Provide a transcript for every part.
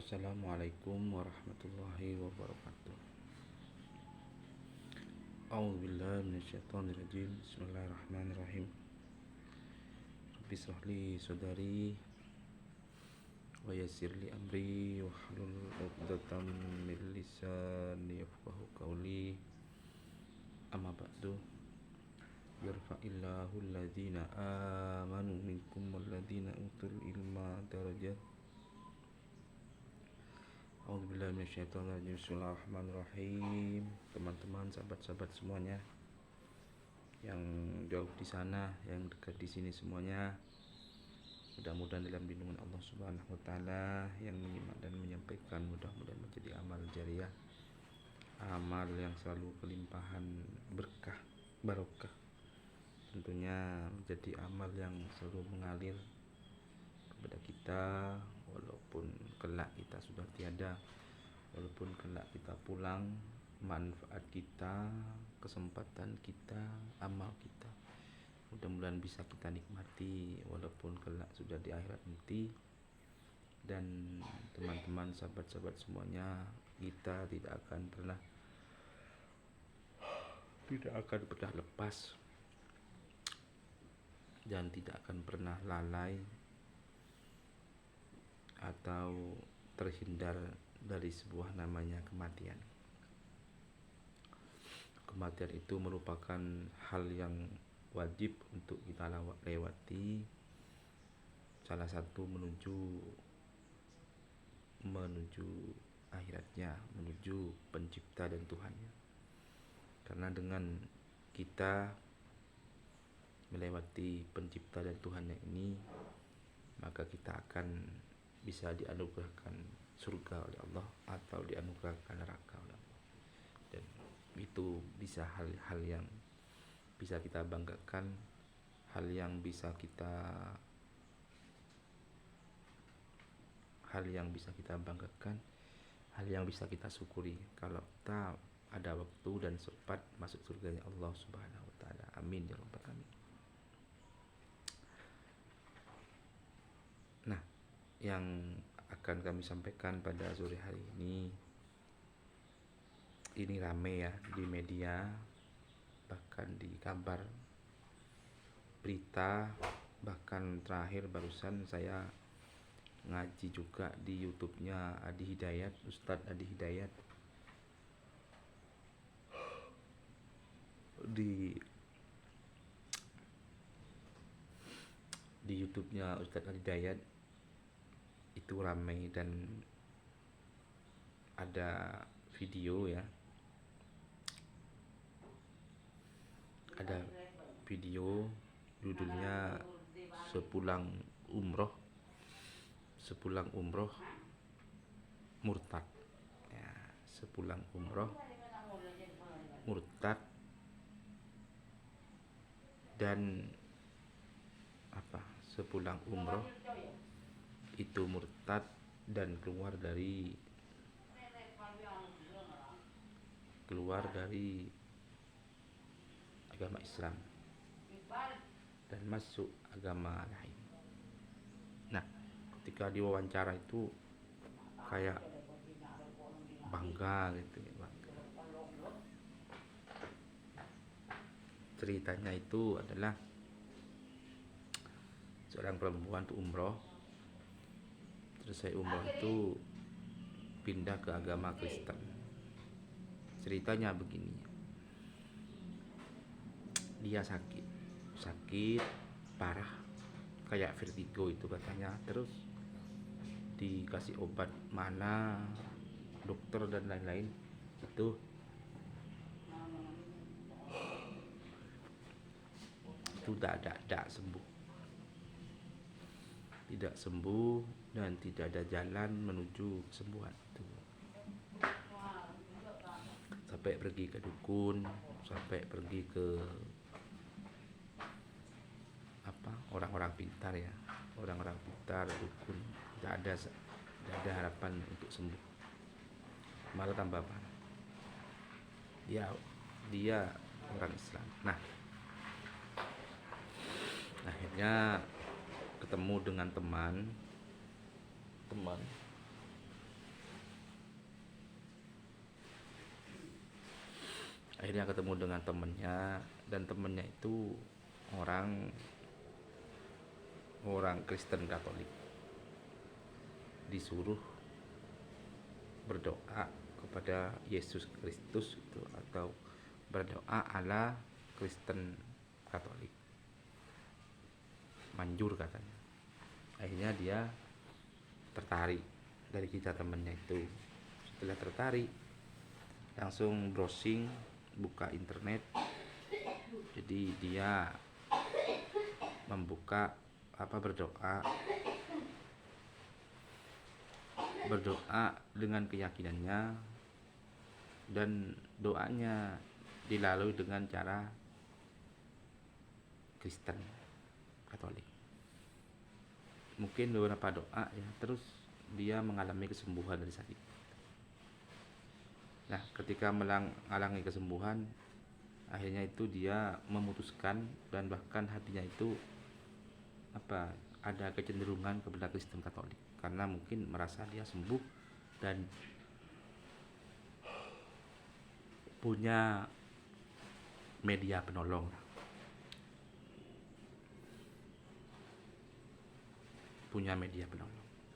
Assalamualaikum warahmatullahi wabarakatuh. A'udzubillahi minasyaitonirrajim. Bismillahirrahmanirrahim. Rabbi shrah li sadri wa yassir li amri wahlul 'uqdatam min lisani yafqahu qawli. Amma ba'du. Yarfa'illahu alladhina amanu minkum walladhina utul ilma darajat. A'udzubillahi minasyaitonirrajim. Bismillahirrahmanirrahim. Teman-teman, sahabat-sahabat semuanya yang jauh di sana, yang dekat di sini semuanya, mudah-mudahan dalam lindungan Allah Subhanahu wa taala, yang menyimak dan menyampaikan mudah-mudahan menjadi amal jariah, amal yang selalu kelimpahan berkah, barokah. Tentunya menjadi amal yang selalu mengalir kepada kita walaupun kelak kita sudah tiada, walaupun kelak kita pulang, manfaat kita, kesempatan kita, amal kita mudah-mudahan bisa kita nikmati walaupun kelak sudah di akhirat nanti. Dan teman-teman, sahabat-sahabat semuanya, kita tidak akan pernah lepas dan tidak akan pernah lalai atau terhindar dari sebuah namanya kematian. Kematian itu merupakan hal yang wajib untuk kita lewati, salah satu menuju akhiratnya, menuju pencipta dan Tuhannya. Karena dengan kita melewati pencipta dan Tuhannya ini, maka kita akan bisa dianugerahkan surga oleh Allah atau dianugerahkan neraka oleh Allah. Dan itu bisa hal yang bisa kita banggakan, hal yang bisa kita banggakan, hal yang bisa kita syukuri kalau kita ada waktu dan sempat masuk surganya Allah Subhanahu wa taala. Amin ya rabbal alamin. Nah, yang akan kami sampaikan pada sore hari ini rame ya di media, bahkan di kabar berita, bahkan terakhir barusan saya ngaji juga di YouTube-nya Adi Hidayat, Ustadz Adi Hidayat. Di YouTube-nya Ustadz Adi Hidayat itu ramai dan ada video ya, ada video judulnya sepulang umroh murtad ya, sepulang umroh murtad dan sepulang umroh itu murtad dan keluar dari agama Islam dan masuk agama lain. Nah, ketika diwawancara itu kayak bangga gitu ya, bangga. Ceritanya itu adalah seorang perempuan tuh umroh, selesai umroh itu pindah ke agama Kristen. Ceritanya begini, dia sakit parah, kayak vertigo itu katanya. Terus dikasih obat mana dokter dan lain-lain, itu tidak sembuh dan tidak ada jalan menuju kesembuhan itu. Sampai pergi ke dukun, sampai pergi ke orang-orang pintar ya, dukun, tidak ada harapan untuk sembuh, malah tambah parah. Dia orang Islam. Nah, akhirnya ketemu dengan teman Akhirnya ketemu dengan temennya, dan temennya itu orang orang Kristen Katolik. Disuruh berdoa kepada Yesus Kristus itu, atau berdoa ala Kristen Katolik, manjur katanya. Akhirnya dia tertarik dari kita temennya itu. Setelah tertarik, langsung browsing, buka internet. Jadi dia membuka berdoa dengan keyakinannya, dan doanya dilalui dengan cara Kristen Katolik. Mungkin beberapa doa ya, terus dia mengalami kesembuhan dari sakit. Nah, ketika mengalami kesembuhan, akhirnya itu dia memutuskan, dan bahkan hatinya itu ada kecenderungan kepada Kristen Katolik, karena mungkin merasa dia sembuh dan punya media penolong.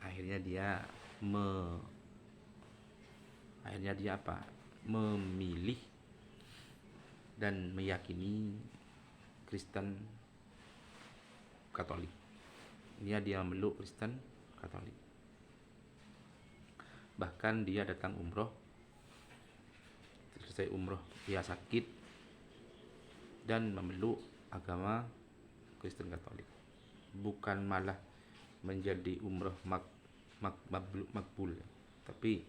Akhirnya dia memilih dan meyakini Kristen Katolik. Dia memeluk Kristen Katolik. Bahkan dia datang umroh. Selesai umroh dia sakit dan memeluk agama Kristen Katolik. Bukan malah menjadi umroh makbul, tapi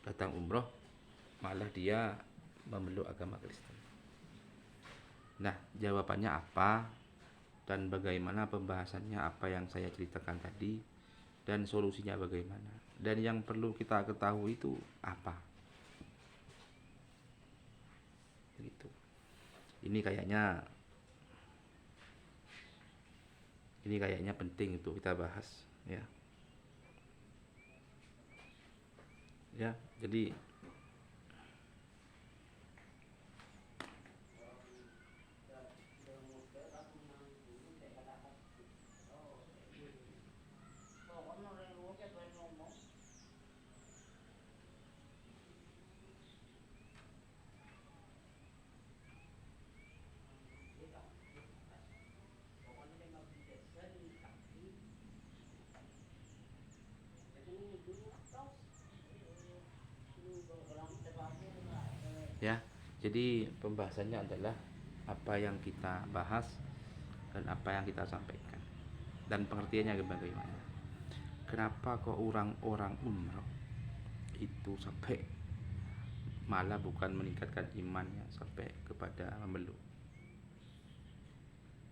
datang umroh malah dia memeluk agama Kristen. Nah, jawabannya apa dan bagaimana pembahasannya, apa yang saya ceritakan tadi, dan solusinya bagaimana, dan yang perlu kita ketahui itu apa, begitu. Ini kayaknya penting untuk kita bahas, ya. Jadi jadi pembahasannya adalah apa yang kita bahas dan apa yang kita sampaikan, dan pengertiannya bagaimana. Kenapa kok orang-orang umroh itu sampai malah bukan meningkatkan imannya sampai kepada memeluk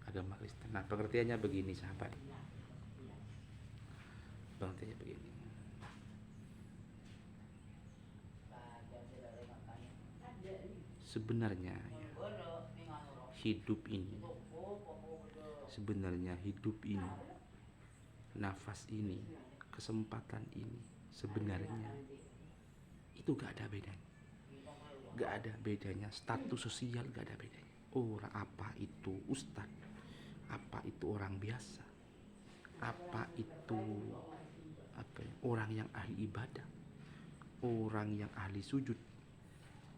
agama Kristen? Nah, pengertiannya begini, sahabat. Pengertiannya begini. Sebenarnya hidup ini, nafas ini, kesempatan ini, sebenarnya itu gak ada bedanya. Status sosial gak ada bedanya. Orang apa itu ustadz, apa itu orang biasa, apa itu orang yang ahli ibadah, orang yang ahli sujud,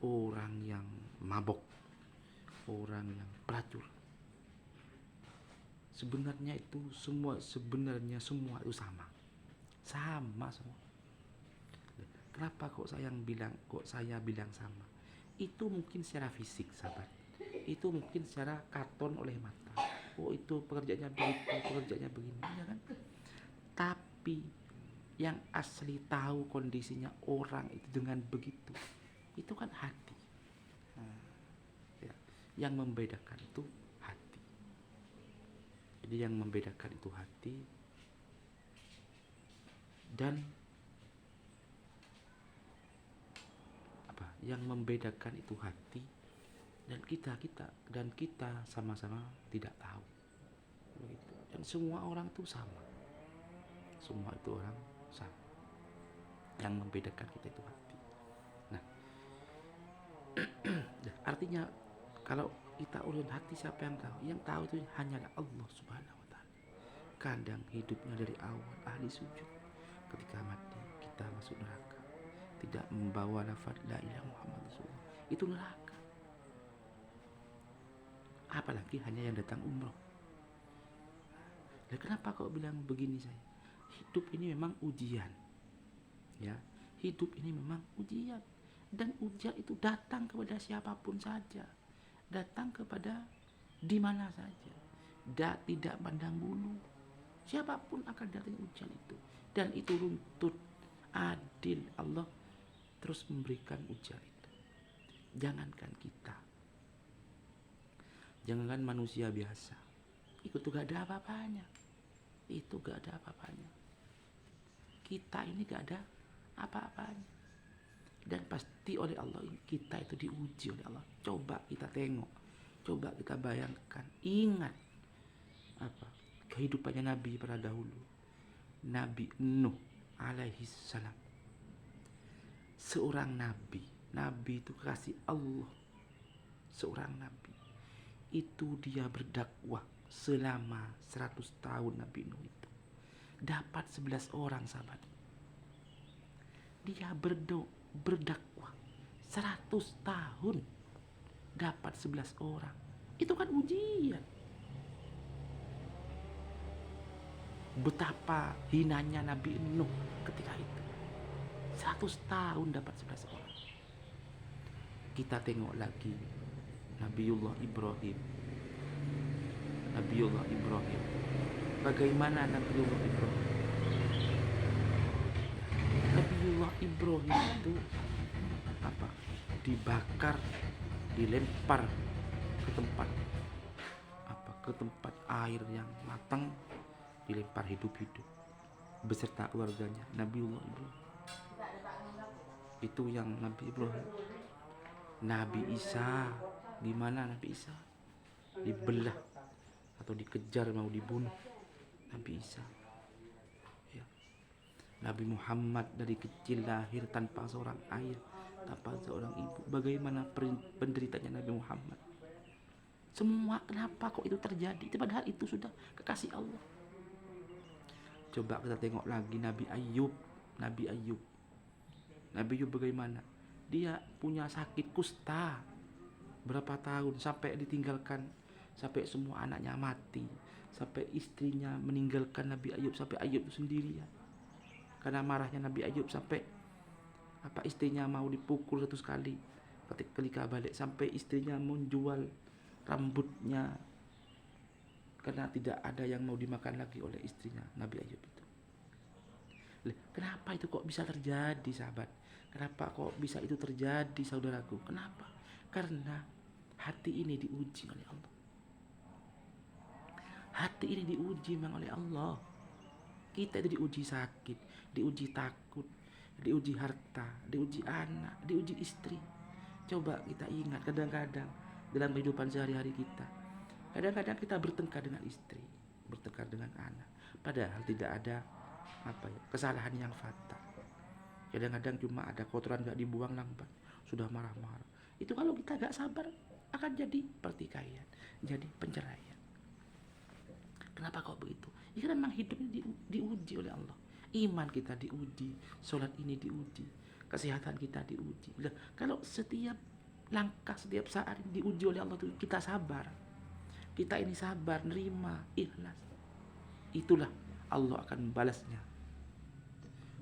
orang yang mabok, orang yang pelacur. Sebenarnya itu semua itu sama semua. Kenapa kok saya bilang sama? Itu mungkin secara fisik, sahabat. Itu mungkin secara katon oleh mata. Oh, itu pekerjaannya begitu, pekerjaannya begini, ya kan? Tapi yang asli tahu kondisinya orang itu dengan begitu, itu kan hati. Yang membedakan itu hati. Jadi yang membedakan itu hati, dan yang membedakan itu hati, dan kita sama-sama tidak tahu, begitu. Dan semua orang itu sama. Yang membedakan kita itu hati. Nah, Artinya kalau kita urut hati, siapa yang tahu? Yang tahu itu hanyalah Allah Subhanahu wa taala. Kadang hidupnya dari awal ahli sujud, ketika mati kita masuk neraka, tidak membawa lafaz la ilaha Muhammad Rasulullah, itu neraka. Apalagi hanya yang datang umroh. Nah, kenapa kau bilang begini saya? Hidup ini memang ujian. Ya, hidup ini memang ujian. Dan ujian itu datang kepada siapapun saja. Datang kepada di mana saja. Tidak pandang bulu. Siapapun akan datang ujian itu. Dan itu runtut, adil. Allah terus memberikan ujian itu. Jangankan kita, jangankan manusia biasa, itu gak ada apa-apanya. Itu gak ada apa-apanya. Kita ini gak ada apa-apanya. Dan pasti oleh Allah kita itu diuji oleh Allah. Coba kita tengok, coba kita bayangkan, ingat apa kehidupannya Nabi pada dahulu. Nabi Nuh alaihi salam, seorang nabi. Nabi itu kasih Allah, seorang nabi. Itu dia berdakwah selama 100 tahun. Nabi Nuh itu dapat 11 orang sahabat. Dia berdakwah 100 tahun dapat 11 orang. Itu kan ujian. Betapa hinanya Nabi Nuh ketika itu. 100 tahun dapat 11 orang. Kita tengok lagi Nabiullah Ibrahim. Nabiullah Ibrahim. Bagaimana Nabiullah Ibrahim? Nabiullah Ibrahim itu apa? Dibakar, dilempar ke tempat apa? Ke tempat air yang matang, dilempar hidup-hidup beserta keluarganya. Nabiullah Ibrahim. Itu yang Nabi Ibrahim. Nabi Isa, gimana Nabi Isa? Dibelah atau dikejar mau dibunuh. Nabi Isa. Ya. Nabi Muhammad dari kecil lahir tanpa seorang ayah, tanpa seorang ibu. Bagaimana penderitanya Nabi Muhammad? Semua kenapa kok itu terjadi? Padahal itu sudah kekasih Allah. Coba kita tengok lagi Nabi Ayub. Nabi Ayub. Nabi Ayub bagaimana? Dia punya sakit kusta berapa tahun, sampai ditinggalkan, sampai semua anaknya mati, sampai istrinya meninggalkan Nabi Ayub, sampai Ayub itu sendirian. Karena marahnya Nabi Ayub sampai apa istrinya mau dipukul 100 kali ketika balik, sampai istrinya menjual rambutnya karena tidak ada yang mau dimakan lagi oleh istrinya Nabi Ayub itu. Kenapa itu kok bisa terjadi sahabat? Kenapa kok bisa itu terjadi saudaraku? Kenapa? Karena hati ini diuji oleh Allah. Hati ini diuji memang oleh Allah. Kita itu diuji sakit, diuji takut, diuji harta, diuji anak, diuji istri. Coba kita ingat kadang-kadang dalam kehidupan sehari-hari kita. Kadang-kadang kita bertengkar dengan istri, bertengkar dengan anak. Padahal tidak ada kesalahan yang fatal. Kadang-kadang cuma ada kotoran gak dibuang lambat, sudah marah-marah. Itu kalau kita gak sabar akan jadi pertikaian, jadi penceraian. Kenapa kok begitu? Ya memang hidup ini diuji oleh Allah. Iman kita diuji, sholat ini diuji, kesehatan kita diuji. Kalau setiap langkah, setiap saat diuji oleh Allah, kita sabar. Kita ini sabar, nerima, ikhlas. Itulah Allah akan membalasnya.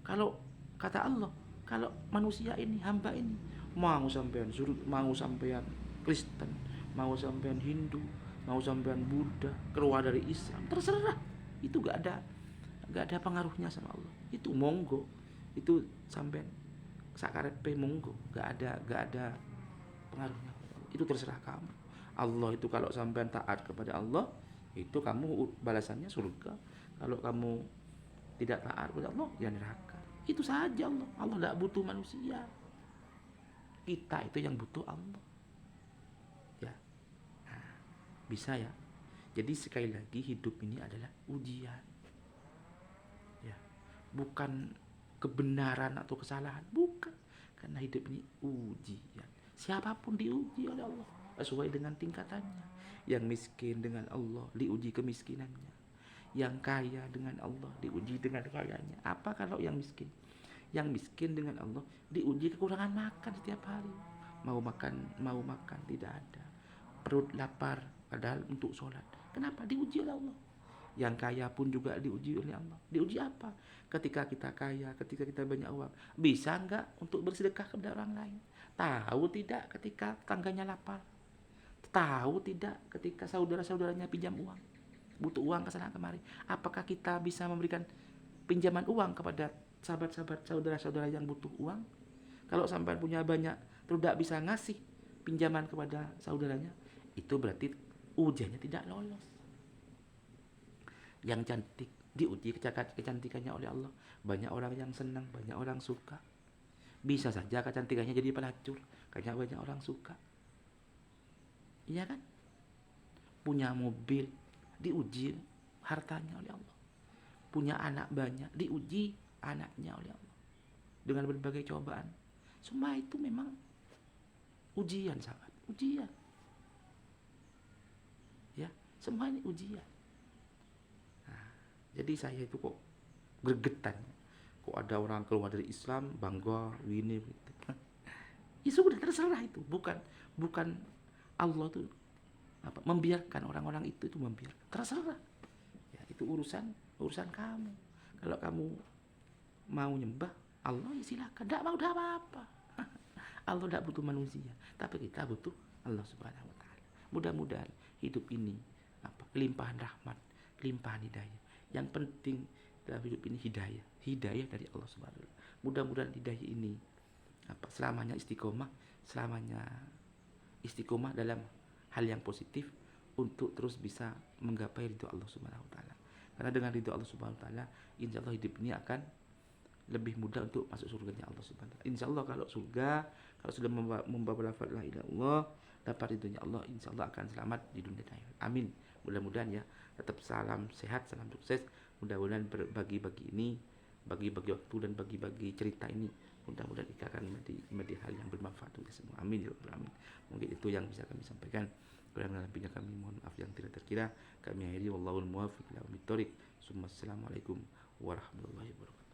Kalau kata Allah, kalau manusia ini, hamba ini, mau sampean surut, mau sampean Kristen, mau sampean Hindu, mau sampean Buddha, keluar dari Islam, terserah. Itu gak ada pengaruhnya sama Allah. Itu monggo, itu sampean sakarepe monggo, gak ada pengaruhnya. Itu terserah kamu. Allah itu kalau sampean taat kepada Allah, itu kamu balasannya surga. Kalau kamu tidak taat kepada Allah, ya neraka. Itu saja Allah. Allah tidak butuh manusia. Kita itu yang butuh Allah. Ya, nah, bisa ya. Jadi sekali lagi hidup ini adalah ujian. Ya, bukan kebenaran atau kesalahan, bukan. Karena hidup ini ujian. Siapapun diuji oleh Allah sesuai dengan tingkatannya. Yang miskin dengan Allah diuji kemiskinannya. Yang kaya dengan Allah diuji dengan kayanya. Apa kalau yang miskin? Yang miskin dengan Allah diuji kekurangan makan setiap hari. Mau makan tidak ada. Perut lapar padahal untuk sholat. Kenapa? Diuji oleh Allah. Yang kaya pun juga diuji oleh Allah. Diuji apa? Ketika kita kaya, ketika kita banyak uang, bisa enggak untuk bersedekah kepada orang lain? Tahu tidak ketika tangganya lapar? Tahu tidak ketika saudara-saudaranya pinjam uang? Butuh uang ke sana kemari. Apakah kita bisa memberikan pinjaman uang kepada sahabat-sahabat saudara-saudara yang butuh uang? Kalau sampai punya banyak tidak bisa ngasih pinjaman kepada saudaranya, itu berarti ujiannya tidak lolos. Yang cantik diuji kecantikannya oleh Allah. Banyak orang yang senang, banyak orang suka. Bisa saja kecantikannya jadi pelacur, karena banyak orang suka. Iya kan? Punya mobil diuji hartanya oleh Allah. Punya anak banyak diuji anaknya oleh Allah. Dengan berbagai cobaan. Semua itu memang ujian, sahabat. Ujian. Ya, semua ini ujian. Jadi saya itu kok gregetan. Kok ada orang keluar dari Islam bangga ini gitu. Ya sudah terserah itu. Bukan Allah tuh membiarkan orang-orang itu membiarkan. Terserah. Ya, itu urusan kamu. Kalau kamu mau nyembah Allah ya silakan. Enggak mau enggak apa-apa. Allah enggak butuh manusia, tapi kita butuh Allah Subhanahu wa taala. Mudah-mudahan hidup ini kelimpahan rahmat, kelimpahan hidayah. Yang penting dalam hidup ini hidayah dari Allah Subhanahu wa taala. Mudah-mudahan hidayah ini selamanya istiqomah dalam hal yang positif untuk terus bisa menggapai ridho Allah Subhanahu wa taala. Karena dengan ridho Allah Subhanahu wa taala, insyaallah hidup ini akan lebih mudah untuk masuk surganya Allah Subhanahu wa taala. Insyaallah kalau surga, kalau sudah membawa lafaz la ilaha illallah, dapat ridhonya Allah, insyaallah akan selamat di dunia dan akhirat. Amin. Mudah-mudahan ya. Tetap salam sehat, salam sukses. Mudah-mudahan berbagi-bagi ini, bagi-bagi waktu dan bagi-bagi cerita ini, mudah-mudahan kita akan menjadi hal yang bermanfaat untuk semua. Amin ya rabbal alamin. Mungkin itu yang bisa kami sampaikan. Kurang lebihnya kami mohon maaf yang tidak terkira. Kami akhiri wallahul muwaffiq ila aqwamit thoriq. Assalamualaikum warahmatullahi wabarakatuh.